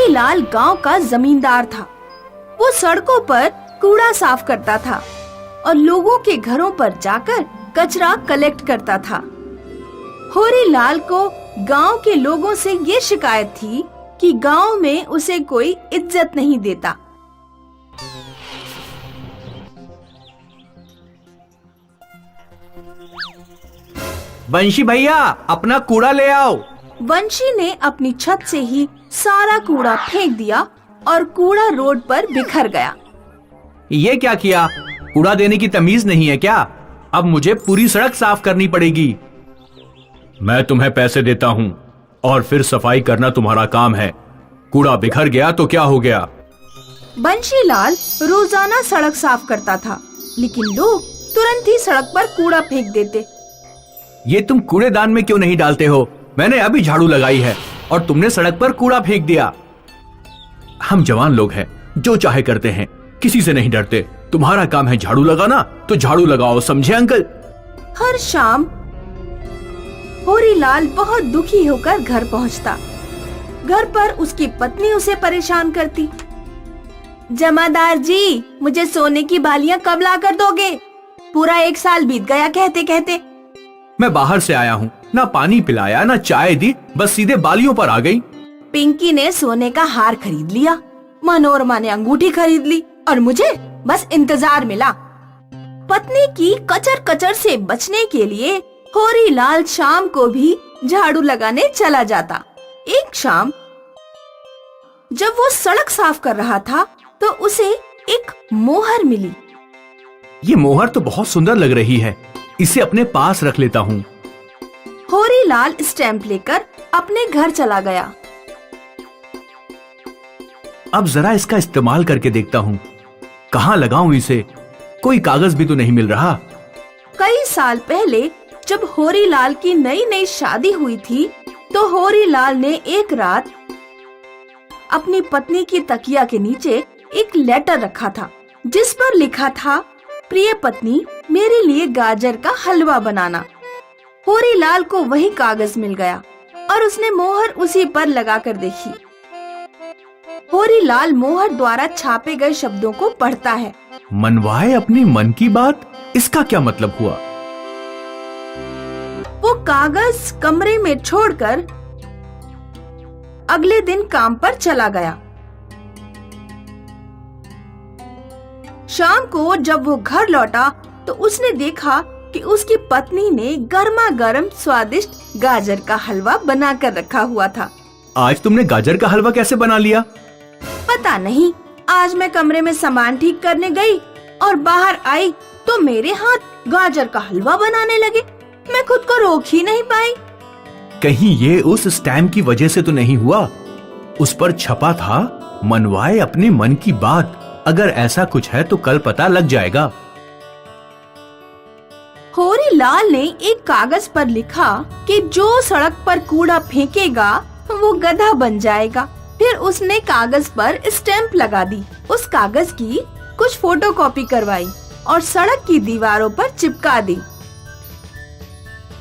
होरीलाल गांव का जमींदार था। वो सड़कों पर कूड़ा साफ करता था और लोगों के घरों पर जाकर कचरा कलेक्ट करता था। होरीलाल को गांव के लोगों से ये शिकायत थी कि गांव में उसे कोई इज्जत नहीं देता। बंशी भैया, अपना कूड़ा ले आओ। बंशी ने अपनी छत से ही सारा कूड़ा फेंक दिया और कूड़ा रोड पर बिखर गया। ये क्या किया? कूड़ा देने की तमीज नहीं है क्या? अब मुझे पूरी सड़क साफ करनी पड़ेगी। मैं तुम्हें पैसे देता हूँ और फिर सफाई करना तुम्हारा काम है। कूड़ा बिखर गया तो क्या हो गया? बंशीलाल रोजाना सड़क साफ करता था, लेकिन लोग तुरंत ही सड़क पर कूड़ा फेंक देते। ये तुम कूड़ेदान में क्यों नहीं डालते हो? मैंने अभी झाड़ू लगाई है और तुमने सड़क पर कूड़ा फेंक दिया। हम जवान लोग हैं, जो चाहे करते हैं, किसी से नहीं डरते। तुम्हारा काम है झाड़ू लगाना, तो झाड़ू लगाओ, समझे अंकल? हर शाम होरीलाल बहुत दुखी होकर घर पहुंचता। घर पर उसकी पत्नी उसे परेशान करती। जमादार जी, मुझे सोने की बालियां कब ला कर दोगे? पूरा 1 साल बीत गया कहते कहते। मैं बाहर से आया हूँ, ना पानी पिलाया ना चाय दी, बस सीधे बालियों पर आ गई। पिंकी ने सोने का हार खरीद लिया, मनोरमा ने अंगूठी खरीद ली और मुझे बस इंतजार मिला। पत्नी की कचर कचर से बचने के लिए होरीलाल शाम को भी झाड़ू लगाने चला जाता। एक शाम जब वो सड़क साफ कर रहा था तो उसे एक मोहर मिली। ये मोहर तो बहुत सुंदर लग रही है, इसे अपने पास रख लेता हूँ। होरीलाल स्टैंप लेकर अपने घर चला गया। अब जरा इसका इस्तेमाल करके देखता हूँ, कहाँ लगाऊं इसे? कोई कागज भी तो नहीं मिल रहा। कई साल पहले जब होरीलाल की नई नई शादी हुई थी, तो होरीलाल ने एक रात अपनी पत्नी की तकिया के नीचे एक लेटर रखा था, जिस पर लिखा था, प्रिय पत्नी, मेरे लिए गाजर का हलवा बनाना। होरीलाल को वही कागज मिल गया और उसने मोहर उसी पर लगाकर देखी। होरीलाल मोहर द्वारा छापे गए शब्दों को पढ़ता है। मनवाए अपनी मन की बात, इसका क्या मतलब हुआ? वो कागज कमरे में छोड़कर अगले दिन काम पर चला गया। शाम को जब वो घर लौटा तो उसने देखा कि उसकी पत्नी ने गर्मा गर्म स्वादिष्ट गाजर का हलवा बना कर रखा हुआ था। आज तुमने गाजर का हलवा कैसे बना लिया? पता नहीं, आज मैं कमरे में सामान ठीक करने गई और बाहर आई तो मेरे हाथ गाजर का हलवा बनाने लगे। मैं खुद को रोक ही नहीं पाई। कहीं ये उस स्टैम्प की वजह से तो नहीं हुआ? उस पर छपा था, मनवाए अपने मन की बात। अगर ऐसा कुछ है तो कल पता लग जाएगा। होरीलाल ने एक कागज पर लिखा कि जो सड़क पर कूड़ा फेंकेगा वो गधा बन जाएगा। फिर उसने कागज पर स्टैंप लगा दी। उस कागज की कुछ फोटोकॉपी करवाई और सड़क की दीवारों पर चिपका दी।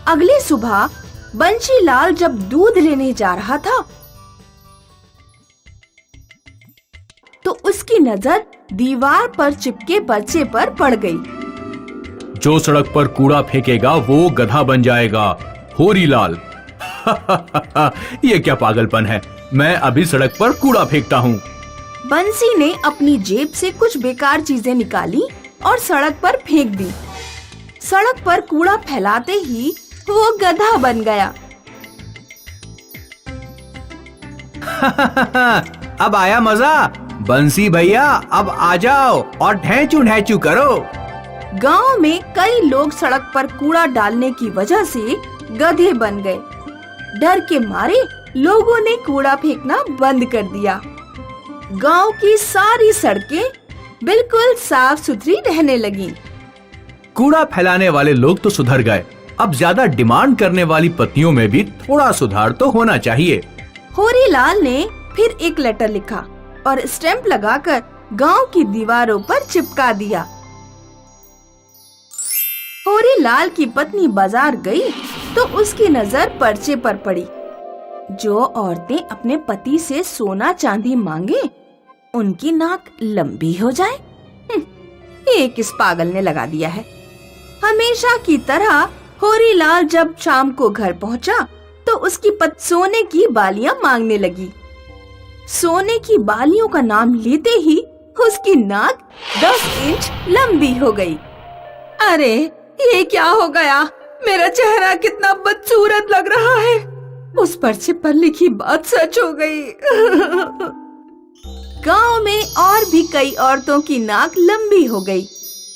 अगली सुबह बंशीलाल जब दूध लेने जा रहा था तो उसकी नजर दीवार पर चिपके पर्चे पर पड़ गई। जो सड़क पर कूड़ा फेंकेगा वो गधा बन जाएगा, होरीलाल। ये क्या पागलपन है? मैं अभी सड़क पर कूड़ा फेंकता हूँ। बंसी ने अपनी जेब से कुछ बेकार चीजें निकाली और सड़क पर फेंक दी। सड़क पर कूड़ा फैलाते ही वो गधा बन गया। अब आया मजा। बंसी भैया, अब आ जाओ और ढैचू ढैचू करो। गांव में कई लोग सड़क पर कूड़ा डालने की वजह से गधे बन गए। डर के मारे लोगों ने कूड़ा फेंकना बंद कर दिया। गांव की सारी सड़कें बिल्कुल साफ सुथरी रहने लगीं। कूड़ा फैलाने वाले लोग तो सुधर गए, अब ज्यादा डिमांड करने वाली पत्नियों में भी थोड़ा सुधार तो होना चाहिए। होरीलाल ने फिर एक लेटर लिखा और स्टैंप लगाकर गांव की दीवारों पर चिपका दिया। होरीलाल की पत्नी बाजार गई तो उसकी नजर पर्चे पर पड़ी। जो औरतें अपने पति से सोना चांदी मांगे उनकी नाक लंबी हो जाए। ये किस पागल ने लगा दिया है। हमेशा की तरह होरीलाल जब शाम को घर पहुंचा तो उसकी पत्नी सोने की बालियां मांगने लगी। सोने की बालियों का नाम लेते ही उसकी नाक 10 इंच लंबी हो गई। अरे ये क्या हो गया? मेरा चेहरा कितना बदसूरत लग रहा है। उस पर्चे पर लिखी बात सच हो गई। गांव में और भी कई औरतों की नाक लंबी हो गई।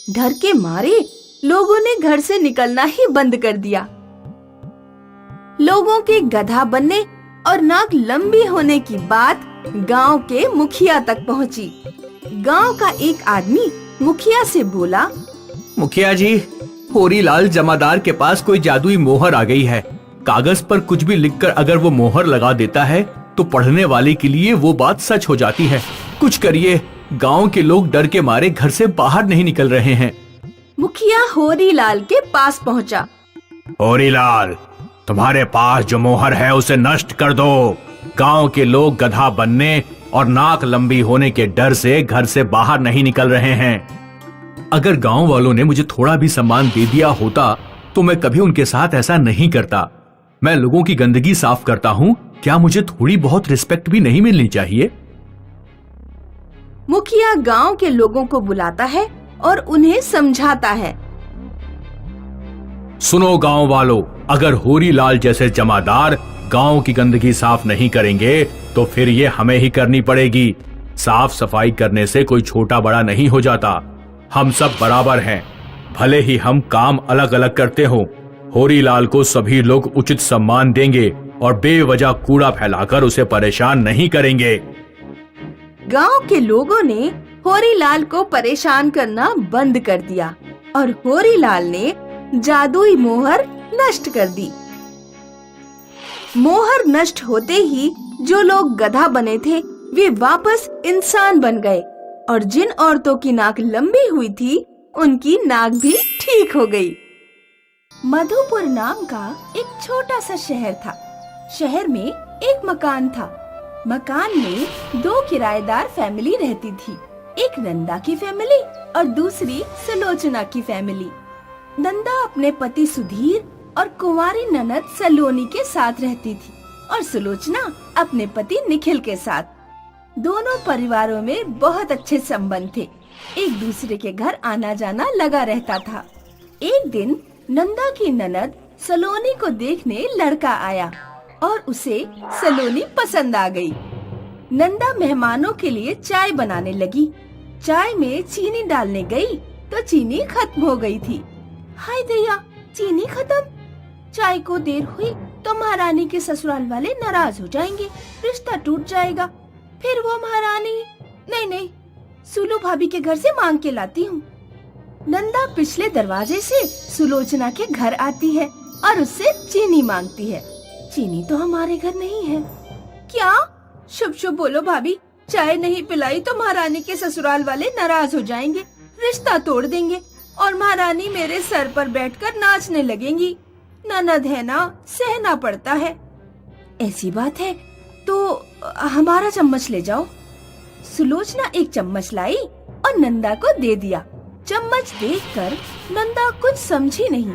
डर के मारे लोगों ने घर से निकलना ही बंद कर दिया। लोगों के गधा बनने और नाक लंबी होने की बात गांव के मुखिया तक पहुंची। गांव का एक आदमी मुखिया से बोला, मुखिया जी, होरीलाल जमादार के पास कोई जादुई मोहर आ गई है। कागज पर कुछ भी लिखकर अगर वो मोहर लगा देता है तो पढ़ने वाले के लिए वो बात सच हो जाती है। कुछ करिए, गांव के लोग डर के मारे घर से बाहर नहीं निकल रहे हैं। मुखिया होरीलाल के पास पहुंचा। होरीलाल, तुम्हारे पास जो मोहर है उसे नष्ट कर दो। गांव के लोग गधा बनने और नाक लंबी होने के डर से घर से बाहर नहीं निकल रहे हैं। अगर गांव वालों ने मुझे थोड़ा भी सम्मान दे दिया होता तो मैं कभी उनके साथ ऐसा नहीं करता। मैं लोगों की गंदगी साफ करता हूँ, क्या मुझे थोड़ी बहुत रिस्पेक्ट भी नहीं मिलनी चाहिए? मुखिया गांव के लोगों को बुलाता है और उन्हें समझाता है। सुनो गांव वालों, अगर होरीलाल जैसे जमादार गांव की गंदगी साफ नहीं करेंगे तो फिर ये हमें ही करनी पड़ेगी। साफ सफाई करने से कोई छोटा बड़ा नहीं हो जाता। हम सब बराबर हैं, भले ही हम काम अलग अलग करते हों। होरीलाल को सभी लोग उचित सम्मान देंगे और बेवजह कूड़ा फैलाकर उसे परेशान नहीं करेंगे। गांव के लोगों ने होरीलाल को परेशान करना बंद कर दिया और होरीलाल ने जादुई मोहर नष्ट कर दी। मोहर नष्ट होते ही जो लोग गधा बने थे वे वापस इंसान बन गए और जिन औरतों की नाक लंबी हुई थी उनकी नाक भी ठीक हो गई। मधुपुर नाम का एक छोटा सा शहर था। शहर में एक मकान था। मकान में 2 किराएदार फैमिली रहती थी, एक नंदा की फैमिली और दूसरी सुलोचना की फैमिली। नंदा अपने पति सुधीर और कुंवारी ननद सलोनी के साथ रहती थी और सुलोचना अपने पति निखिल के साथ। दोनों परिवारों में बहुत अच्छे संबंध थे, एक दूसरे के घर आना जाना लगा रहता था। एक दिन नंदा की ननद सलोनी को देखने लड़का आया और उसे सलोनी पसंद आ गई। नंदा मेहमानों के लिए चाय बनाने लगी। चाय में चीनी डालने गई तो चीनी खत्म हो गई थी। हाय दैया, चीनी खत्म। चाय को देर हुई तो महारानी के ससुराल वाले नाराज हो जाएंगे, रिश्ता टूट जाएगा। फिर वो महारानी, नहीं, सुलू भाभी के घर से मांग के लाती हूँ। नंदा पिछले दरवाजे से सुलोचना के घर आती है और उससे चीनी मांगती है। चीनी तो हमारे घर नहीं है। क्या? शुभ शुभ बोलो भाभी, चाय नहीं पिलाई तो महारानी के ससुराल वाले नाराज हो जाएंगे, रिश्ता तोड़ देंगे और महारानी मेरे सर पर बैठकर नाचने लगेंगी। ननद है ना, सहना पड़ता है। ऐसी बात है तो हमारा चम्मच ले जाओ। सुलोचना एक चम्मच लाई और नंदा को दे दिया। चम्मच देखकर नंदा कुछ समझी नहीं।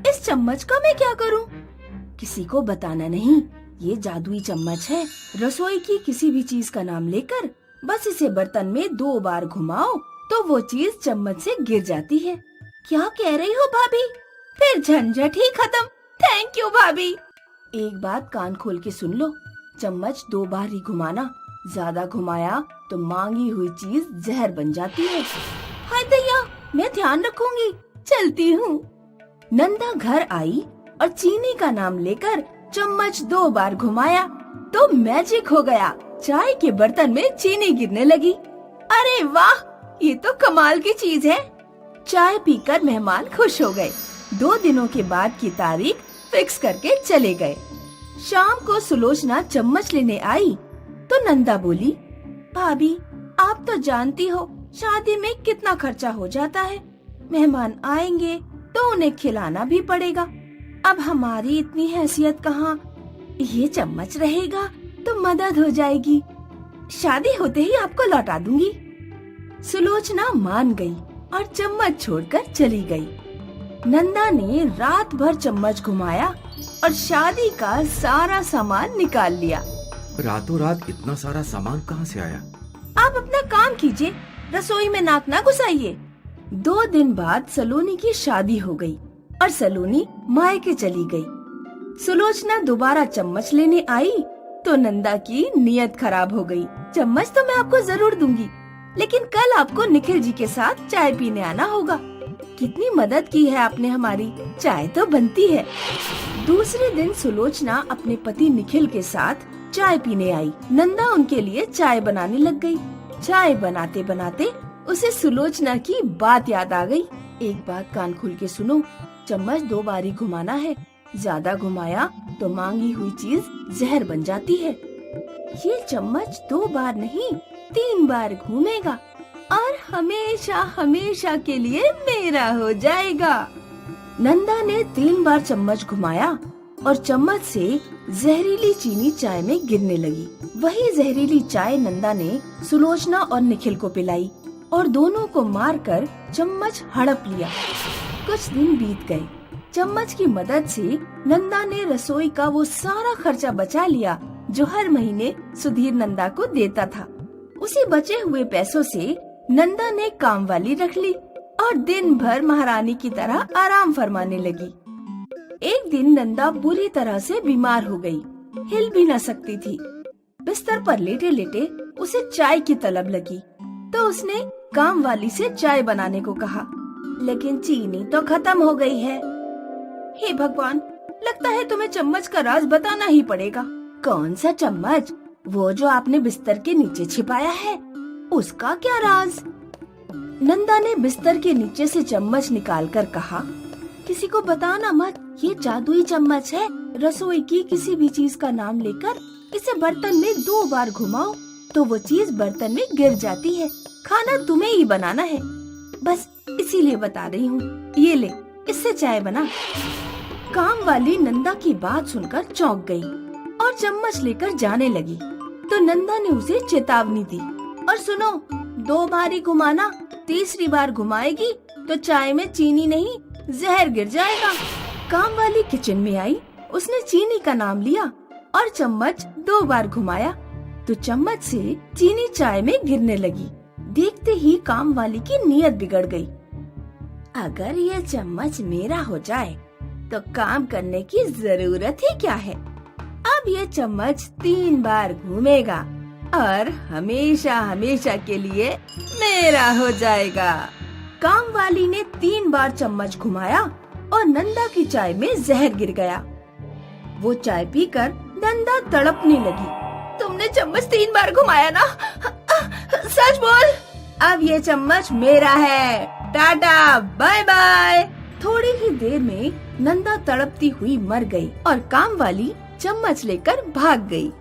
इस चम्मच का मैं क्या करूं? किसी को बताना नहीं, ये जादुई चम्मच है। रसोई की किसी भी चीज का नाम लेकर बस इसे बर्तन में 2 बार घुमाओ तो वो चीज चम्मच से गिर जाती है। क्या कह रही हो भाभी? फिर झंझट ही खत्म। थैंक यू भाभी। एक बात कान खोल के सुन लो, चम्मच 2 बार ही घुमाना, ज्यादा घुमाया तो मांगी हुई चीज जहर बन जाती है। हाय दैया, मैं ध्यान रखूंगी, चलती हूँ। नंदा घर आई और चीनी का नाम लेकर चम्मच 2 बार घुमाया तो मैजिक हो गया। चाय के बर्तन में चीनी गिरने लगी। अरे वाह, ये तो कमाल की चीज है। चाय पीकर मेहमान खुश हो गए। 2 दिनों के बाद की तारीख फिक्स करके चले गए। शाम को सुलोचना चम्मच लेने आई तो नंदा बोली, भाभी आप तो जानती हो शादी में कितना खर्चा हो जाता है। मेहमान आएंगे तो उन्हें खिलाना भी पड़ेगा। अब हमारी इतनी हैसियत कहाँ, ये चम्मच रहेगा तो मदद हो जाएगी। शादी होते ही आपको लौटा दूंगी। सुलोचना मान गई और चम्मच छोड़कर चली गई। नंदा ने रात भर चम्मच घुमाया और शादी का सारा सामान निकाल लिया। रातों रात इतना सारा सामान कहाँ से आया? आप अपना काम कीजिए, रसोई में नाक ना घुसाइए। 2 दिन बाद सलोनी की शादी हो गई और सलोनी मायके चली गई। सुलोचना दोबारा चम्मच लेने आई तो नंदा की नियत खराब हो गई। चम्मच तो मैं आपको जरूर दूंगी, लेकिन कल आपको निखिल जी के साथ चाय पीने आना होगा। कितनी मदद की है आपने हमारी, चाय तो बनती है। दूसरे दिन सुलोचना अपने पति निखिल के साथ चाय पीने आई। नंदा उनके लिए चाय बनाने लग गई। चाय बनाते बनाते उसे सुलोचना की बात याद आ गई। एक बात कान खोल के सुनो, चम्मच 2 बार ही घुमाना है। ज्यादा घुमाया तो मांगी हुई चीज जहर बन जाती है। ये चम्मच 2 बार नहीं 3 बार घूमेगा और हमेशा हमेशा के लिए मेरा हो जाएगा। नंदा ने 3 बार चम्मच घुमाया और चम्मच से जहरीली चीनी चाय में गिरने लगी। वही जहरीली चाय नंदा ने सुलोचना और निखिल को पिलाई और दोनों को मारकर चम्मच हड़प लिया। कुछ दिन बीत गए। चम्मच की मदद से नंदा ने रसोई का वो सारा खर्चा बचा लिया जो हर महीने सुधीर नंदा को देता था। उसी बचे हुए पैसों से नंदा ने कामवाली रख ली और दिन भर महारानी की तरह आराम फरमाने लगी। एक दिन नंदा बुरी तरह से बीमार हो गई, हिल भी न सकती थी। बिस्तर पर लेटे लेटे उसे चाय की तलब लगी तो उसने कामवाली से चाय बनाने को कहा, लेकिन चीनी तो खत्म हो गई है। हे भगवान, लगता है तुम्हें चम्मच का राज बताना ही पड़ेगा। कौन सा चम्मच? वो जो आपने बिस्तर के नीचे छिपाया है, उसका क्या राज? नंदा ने बिस्तर के नीचे से चम्मच निकालकर कहा, किसी को बताना मत, ये जादुई चम्मच है। रसोई की किसी भी चीज का नाम लेकर इसे बर्तन में 2 बार घुमाओ तो वो चीज बर्तन में गिर जाती है। खाना तुम्हें ही बनाना है, बस इसीलिए बता रही हूँ। ये ले, इससे चाय बना। काम वाली नंदा की बात सुनकर चौंक गई और चम्मच लेकर जाने लगी तो नंदा ने उसे चेतावनी दी, और सुनो, 2 बार ही घुमाना, तीसरी बार घुमाएगी तो चाय में चीनी नहीं जहर गिर जाएगा। काम वाली किचन में आई, उसने चीनी का नाम लिया और चम्मच 2 बार घुमाया तो चम्मच से चीनी चाय में गिरने लगी। देखते ही काम वाली की नीयत बिगड़ गई। अगर ये चम्मच मेरा हो जाए तो काम करने की जरूरत ही क्या है। अब ये चम्मच 3 बार घूमेगा और हमेशा हमेशा के लिए मेरा हो जाएगा। काम वाली ने 3 बार चम्मच घुमाया और नंदा की चाय में जहर गिर गया। वो चाय पीकर नंदा तड़पने लगी। तुमने चम्मच 3 बार घुमाया ना? सच बोल। अब ये चम्मच मेरा है। टाटा, बाय बाय। थोड़ी ही देर में नंदा तड़पती हुई मर गई और काम वाली चम्मच लेकर भाग गई।